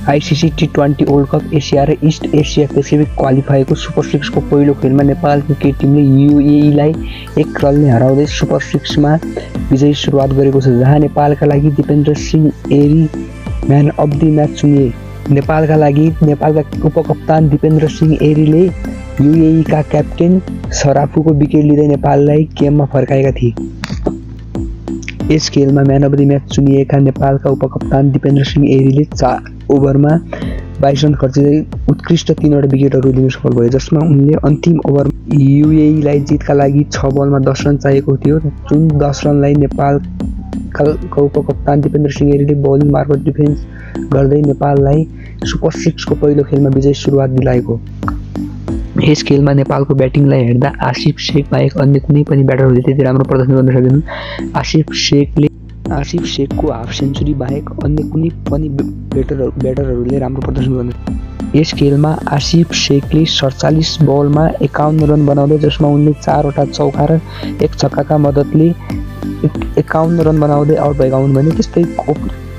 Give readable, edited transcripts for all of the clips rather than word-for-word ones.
ICC T20 world cup Asia र east Asia Pacific क्वालिफायरको super 6 को पहिलो खेलमा नेपाल क्रिकेट टिमले यूएईलाई 1 रनले हराउँदै सुपर 6 मा विजयी सुरुवात गरेको छ, जहाँ नेपालका लागि दिपेन्द्र सिंह एरी म्यान अफ द म्याच चुनिए। नेपालका लागि नेपालका उपकप्तान दिपेन्द्र सिंह एरीले यूएईका क्याप्टेन सराफुको विकेट लिँदै नेपाललाई गेममा फर्काएका थिए। यस खेलमा म्यान अफ द म्याच चुनिएका नेपालका उपकप्तान दिपेन्द्र सिंह एरीले 4 ओभरमा 22 रन खर्चिँदै उत्कृष्ट 3वटा विकेटहरू लिन सफल भए, जसमा उनले अन्तिम ओभरमा यूएईलाई जितका लागि 6 बलमा 10 रन चाहिएको थियो, जुन 10 रनलाई नेपालका उपकप्तान दिपेन्द्र सिंह एरीले बलिङ मार्फत डिफेन्स गर्दै नेपाललाई सुपर 6 को पहिलो खेलमा विजयी सुरुवात दिलाएको। यस खेलमा नेपालको ब्याटिङलाई हेर्दा आसिफ शेख बाहेक अन्य कुनै पनि ब्याटरहरूले त्यति राम्रो प्रदर्शन गर्न सकेनन्। आसिफ शेखको हाफ सेन्चुरी बाहेक अन्य कुनै पनि ब्याटरहरूले राम्रो प्रदर्शन गर्ने। यस खेलमा आसिफ शेखले 47 बलमा 51 रन बनाउँदै, जसमा उनले 4 वटा चौका र 1 छक्काका मद्दतले 51 रन बनाउँदै आउट भएका हुन् भने त्यस्तै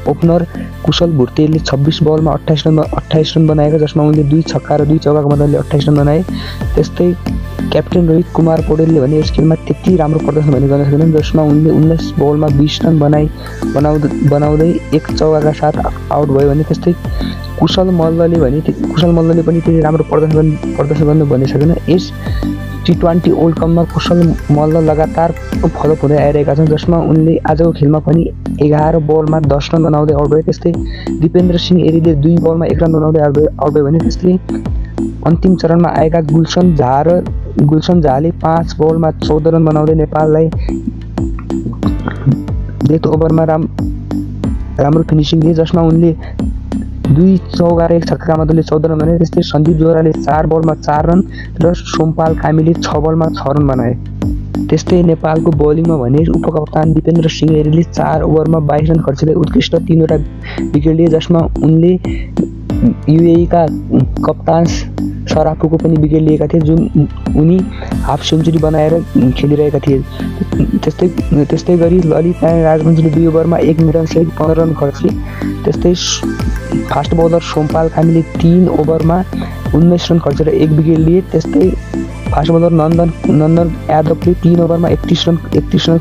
ओपनर कुशल भुर्तेले 26 बलमा 28 रन बनाएका, जसमा उनले 2 छक्का र 2 चौकाका मद्दतले 28 रन बनाए। त्यस्तै क्याप्टेन रोहित कुमार पौडेलले भने यस खेलमा त्यति राम्रो प्रदर्शन भने गर्न सकेनन्, जसमा उनले 19 बलमा 20 रन बनाउँदै 1 चौकाका साथ आउट भयो भने त्यस्तै कुशल मल्लले पनि त्यति राम्रो प्रदर्शन गर्न भने सकेन। यस T20 वर्ल्ड कपमा कुशल मल्ल लगातार फलोअप हुँदै आइरहेका छन्, जसमा उनले आजको खेलमा पनि 11 बलमा 10 रन बनाउँदै आउट भए। त्यस्तै दिपेन्द्र सिंह एरीले 2 बलमा 1 रन बनाउँदै आउट भयो भने त्यस्तै अन्तिम चरणमा आएका गुलसन झाले 5 बलमा 14 रन बनाउँदै नेपाललाई डेथ ओभरमा राम्रो फिनिसिङ दिए, जसमा उनले 2 चौका र 1 छक्काका मद्दतले 14 रन बनाए। त्यस्तै सन्दीप जोराले 4 बलमा 4 रन र सोमपाल कामीले 6 बलमा 6 रन बनाए। त्यस्तै नेपालको बलिङमा भने उपकप्तान दिपेन्द्र सिंह एरीले 4 ओभरमा 22 रन खर्चिँदै उत्कृष्ट 3वटा विकेट लिए, जसमा उनले यूएईका कप्तान सराफुको पनि विकेट लिएका थिए, जुन उनी हाफ सेन्चुरी बनाएर खेलिरहेका थिए। त्यस्तै गरी ललित नारायण राजवंशीले 2 ओभरमा 1 मिडलसहित 15 रन खर्चे। त्यस्तै फास्ट बलर सोमपाल कामीले 3 ओभरमा 19 रन खर्चेर 1 विकेट लिए। त्यस्तै फास्ट बलर नन्दन यादवले 3 ओभरमा 31 रन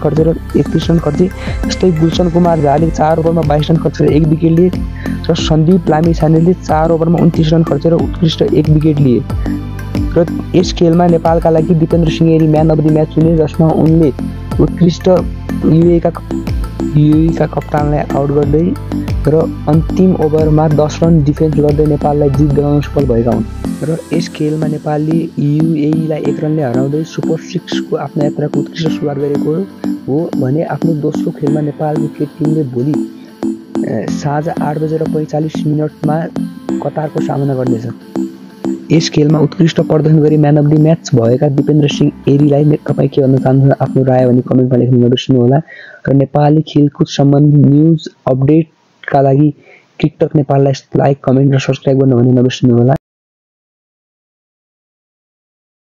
खर्चे। त्यस्तै गुलसन कुमार झाले 4 ओभरमा 22 रन खर्चेर 1 विकेट लिए र सन्दीप लामिछानेले 4 ओभरमा 29 रन खर्चेर उत्कृष्ट 1 विकेट लिए। र यस खेलमा नेपालका लागि दिपेन्द्र सिंह एरी म्यान अफ द म्याच चुने, जसमा उनले उत्कृष्ट यूएईका कप्तानलाई आउट गर्दै र अन्तिम ओभरमा 10 रन डिफेन्स गर्दै नेपाललाई जित दिलाउन सफल भएका हुन्। र यस खेलमा नेपालले यूएईलाई 1 रनले हराउँदै सुपर 6 को आफ्नो यात्राको उत्कृष्ट सुरुवात गरेको हो भने आफ्नो दोस्रो खेलमा नेपाल क्रिकेट टिमले भोलि साँझ 8:45 कतारको सामना गर्नेछ। यस खेलमा उत्कृष्ट प्रदर्शन गरी म्यान अफ द म्याच भएका दिपेन्द्र सिंह एरीलाई तपाईँ के भन्न चाहनुहुन्छ? आफ्नो राय भने कमेन्टमा लेख्न नबिर्सनुहोला। र नेपाली खेलकुद सम्बन्धी न्युज अपडेटका लागि टिकटक नेपाललाई लाइक, कमेन्ट र सब्स्क्राइब गर्न भने नबिर्सनुहोला।